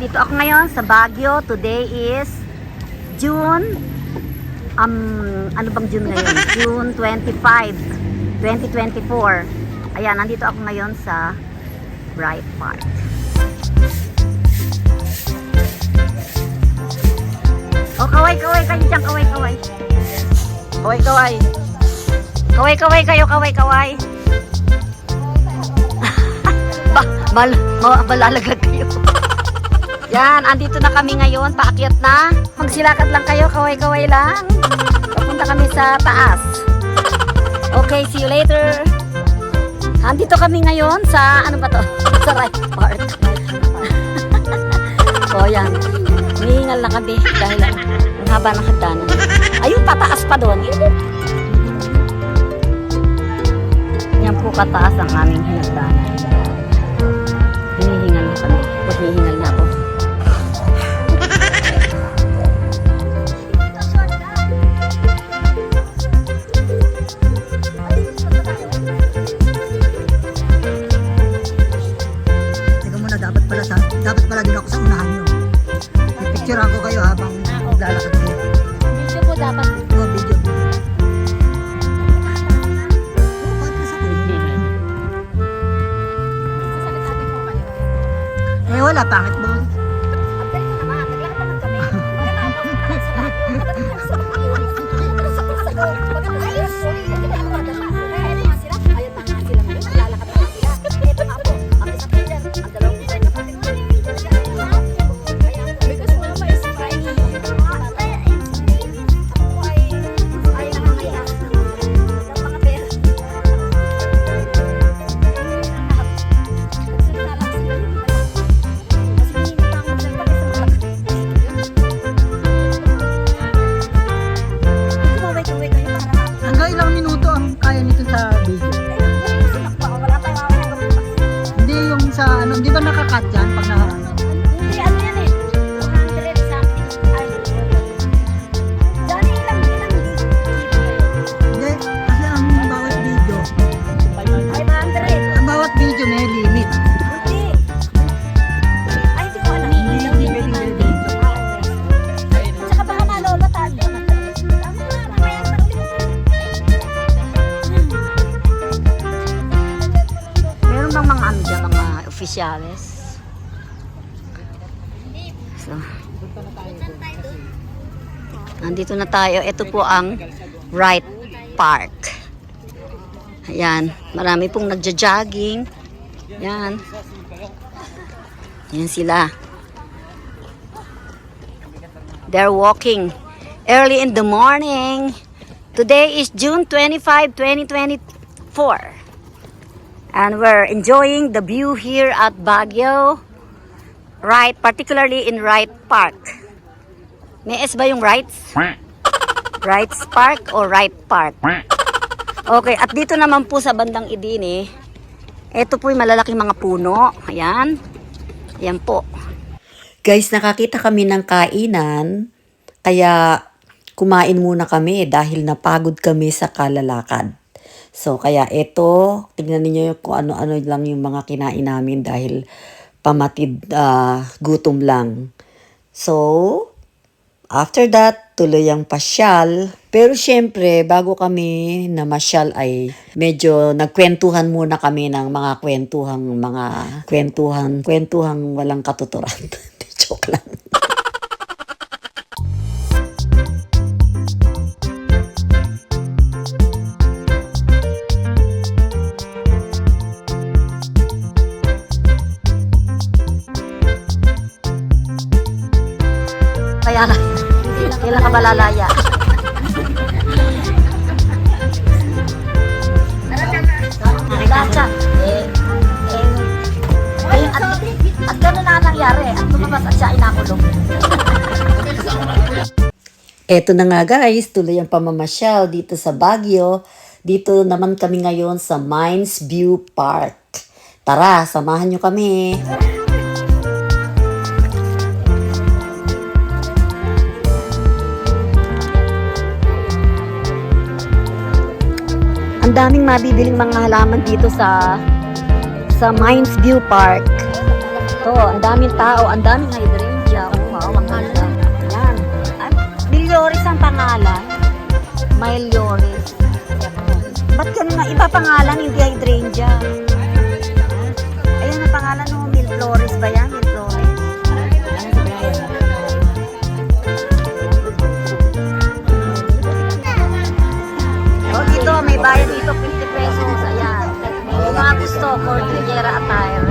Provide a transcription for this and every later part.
Dito ako ngayon sa Baguio. Today is June ano bang June ngayon? June 25, 2024. Ayan, nandito ako ngayon sa Bright Park. Oh, kaway kayo dyan, kaway. Kaway kayo, kaway. Malalaglag kayo. Yan, andito na kami ngayon, paakyat na. Magsilakad lang kayo, kaway lang. Papunta kami sa taas. Okay, see you later. Andito kami ngayon sa, ano ba to? Sa Bright Park. So, yan. Hihingal na kami dahil ang haba ng hagdanan. Ayun, pataas pa doon. Yan po kataas ang aming hinagdanan. Hinihingal na kami. Hihingal na ako. Dapat pala din ako sa unahan nyo. Picture ako kayo habang lalakad kayo. Video po dapat. Oo, video. Eh wala, pangit mo. Di ba nakakat yan pag hindi, ano yan eh. 200 something. Ay, dali ilang hindi, kasi ang bawat video 500. ang bawat video may limit. Hindi. Ay, hindi ko alam. Hindi pwedeng video. Tsaka baka malolotad. Tama na, mamaya sa meron bang mga ano dyan, mga oficiales? So, nandito na tayo. Ito po ang Bright Park. Ayan, marami pong nagja-jogging. Yan. Yan sila. They're walking early in the morning. Today is June 25, 2024. And we're enjoying the view here at Baguio. Right, particularly in Bright Park. May S ba yung Rights? Rights Park o Bright Park? Okay, at dito naman po sa bandang Idini, ito po yung malalaking mga puno. Ayan. Ayan po. Guys, nakakita kami ng kainan, kaya kumain muna kami dahil napagod kami sa kalalakad. So, kaya ito, tingnan niyo kung ano-ano lang yung mga kinain namin dahil pamatid gutom lang. So, after that, tuloy ang pasyal. Pero syempre, bago kami namasyal ay medyo nagkwentuhan muna kami ng mga kwentuhang walang katuturan. Joke lang. Kaya na, kailan ka malalaya? Lacha. At gano'n na nangyari. At lumabas at siya ay nakulong. Eto na nga guys, tuloy ang pamamasyal dito sa Baguio. Dito naman kami ngayon sa Mines View Park. Tara, samahan nyo kami. Ang daming mabibiling mga halaman dito sa Mines View Park. Ito, ang daming tao, ang daming hydrangea. Oh, wow, ang ganda. Yan. Ay, Milyoris ang pangalan. Milyoris. Ba't ganun nga? Iba pangalan, hindi hydrangea. Ayun ang pangalan mo, Milflores ba yan? Milflores. Oh, dito, may bayad dito, 50 pesos. Ayan. Kung mga gusto, Cordillera Attire.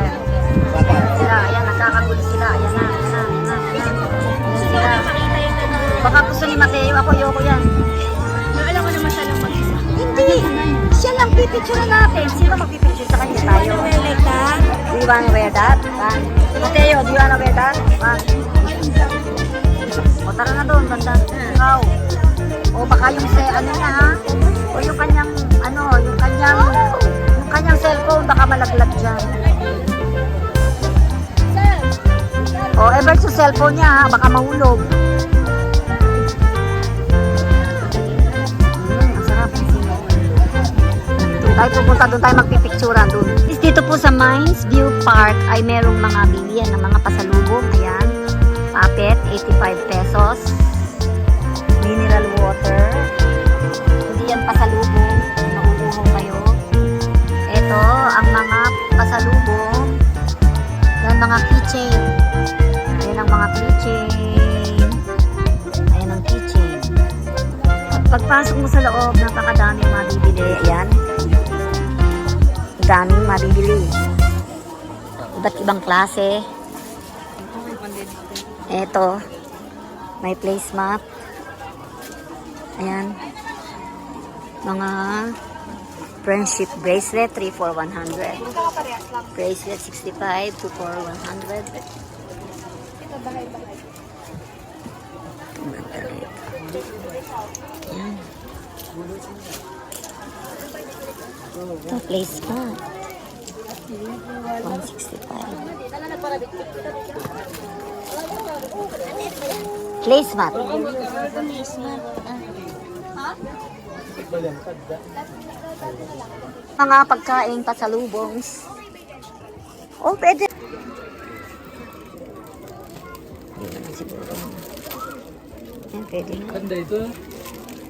Sila, ayan, nakakagulo sila. Ayan na, ayan na, ayan na. Ayan sila. Baka gusto ni Mateo, ako yoko yan. Alam mo naman siya lang mag-isa. Hindi, siya lang pipicture natin. Sino magpipicture sa kanya tayo? Like that? Do you wanna wear that? One. Mateo, do you wanna wear that? One. O tara na doon, ganda. Ikaw. O baka yung ano niya ha? O yung kanyang, yung kanyang cellphone, baka malaglag dyan. O ever sa cellphone niya ha, baka mahulog. Ang sarap. Doon tayo pupunta, doon tayo magpipicturan doon. Dito po sa Mines View Park ay merong mga bilihan ng mga pasalubong. Ayan. Puppet, 85 pesos. Mineral water. Hindi yan pasalubong. Nauuhaw kayo. Ito, ang mga pasalubong. Yan, mga keychain. Ayan ang mga keychain. Ayan ang keychain. At pagpasok mo sa loob, napakadaming mabibili. Ayan. Daming mabibili. Iba't ibang klase. Eto. May placemat. Ayan. Mga friendship bracelet, 3 for 100. Bracelet, 65, 2 for 100. Ayan. Ito, placemat. 165. Placemat. Mga pagkain pasalubongs. Oh, pwede. Hindi naman siguro. Yan, pwede na. Ganda ito.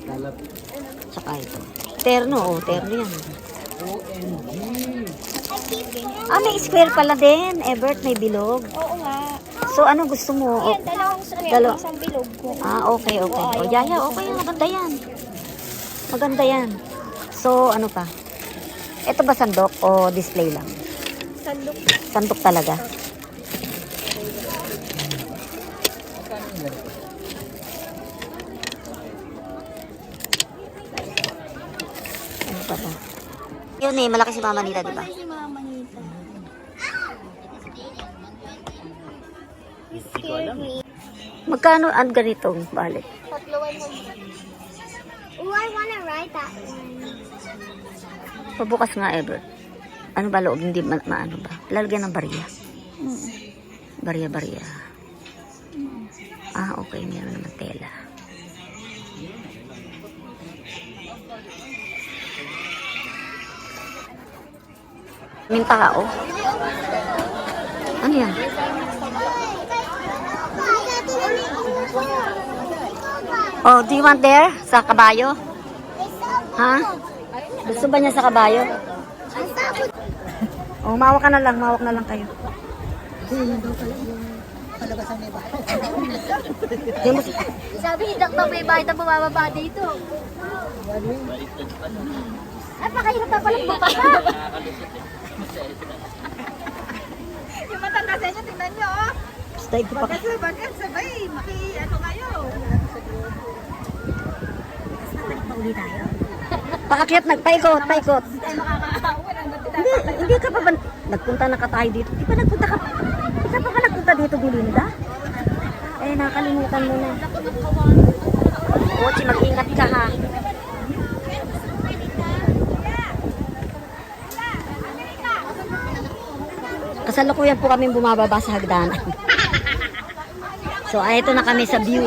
Talap. Tsaka ito. Terno, oh. Terno yan. OMG. Ah, may square pala din. Ebert, may bilog. Oo nga. So, ano gusto mo? Yan, dalawang square. Dalaw- Isang bilog ko. Ah, okay, okay. O, yaya, okay. Maganda yan. Maganda yan. So, ano pa? Ito ba sandok o display lang? Sandok. Sandok talaga. Ano pa ba? Yun eh, malaki si Mama Nita, di ba? Si Mama Nita. Magkano ang ganitong balik? Tatlo 100. Oh, I wanna ride that one. Pabukas nga, Ever. Ano ba loob? Hindi maano ba? Lalagyan ng bariya. Bariya. Ah, okay. Meron naman tela. May tao. Ano yan? Oh, do you want there? Sa kabayo? Ha? Gusto ba niya sa kabayo? Oh, mawak ka na lang. Mawak na lang kayo. Palabasan may bahay. Di mo, Sabi ni Doc may bahay na bumababa dito. Ay, pakahirap na pala bumaba. Yung matanda sa inyo, tingnan nyo, oh. stay ko pa. Bagat, sabay. Ano kayo? Pauli tayo. Paakyat, paikot. Ay, makakaawa na. Hindi ka pa ba nagpunta na ka tayo dito? Di ba nagpunta ka? Di ka pa ba nagpunta dito, Gulinda? Eh, nakalimutan mo na. Ochi, mag-ingat ka ha. Kasalukuyan po kami bumababa sa hagdanan. So, ito na kami sa view.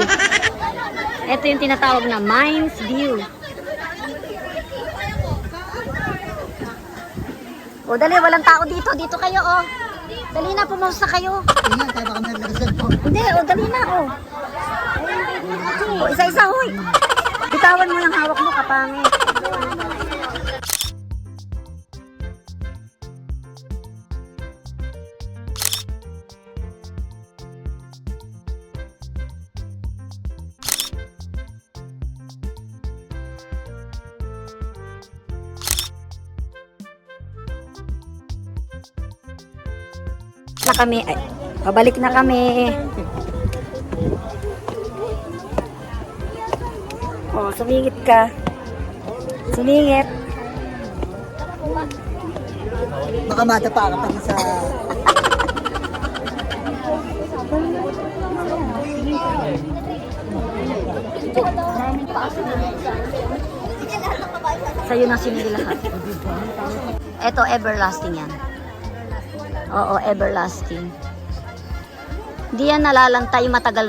Ito yung tinatawag na Mines View. O, dali, walang tao dito. Dito kayo, oh. Dali na, pumaus na kayo. Tingnan, kaya baka may cellphone. Hindi, dali na, isa-isa, hoy. Bitawan mo yung hawak mo, kapangit. Na kami, ay, pabalik na kami. Oh, sumingit ka. Sumingit. Baka madapa ka pa sa... Sa'yo na sinili lahat. Ito, everlasting yan. Oo, everlasting. Hindi yan nalalantay, matagal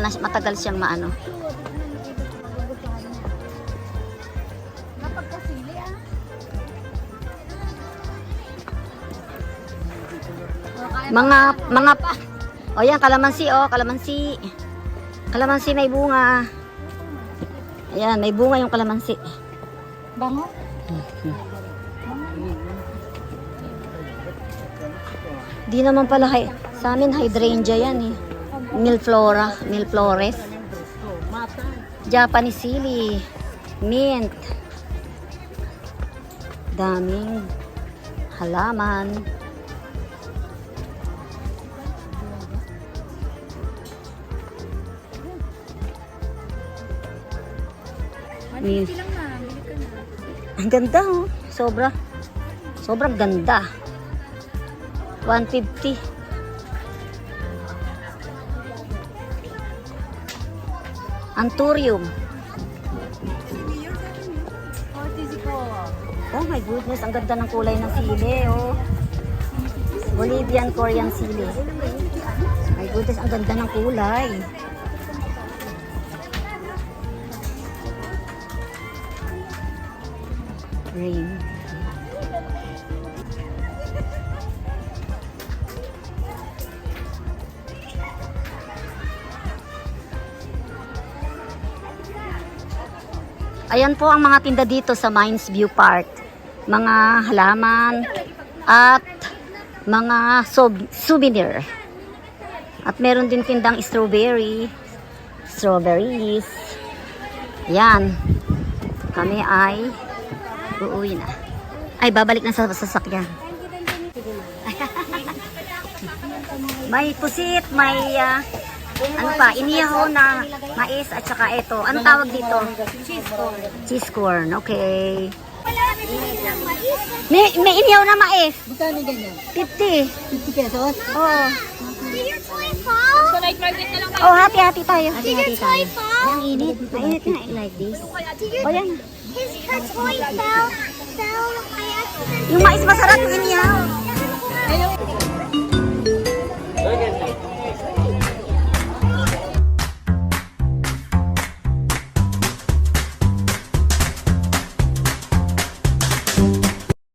siyang maano. Mga o yan, kalamansi, kalamansi. Kalamansi may bunga. Ayan, may bunga yung kalamansi. Bango? Di naman pala, sa amin hydrangea yan eh. Milflores. Japanese silly. Mint. Daming halaman. Mint. Ang ganda oh. Sobrang ganda. 150. Anthurium. Oh my goodness, ang ganda ng kulay ng sili, oh. Bolivian Korean sili. My goodness, ang ganda ng kulay. Rain. Ayan po ang mga tinda dito sa Mines View Park. Mga halaman at mga souvenir. At meron din tindang strawberries. Ayan. Kami ay uuwi na. Ay, babalik na sa sasakyan. May pusit, may inihaw na mais at saka ito. Anong tawag dito? Cheese corn. Okay. May inihaw na mais. Magkano ganyan? 50. 50 pesos? Oo. Did your toy fall? Oh, hati-hati tayo. Did your toy fall? Ang init. Mainit na. I like this. Did O yan. her toy fell by accident? Yung mais masarap yung inihaw.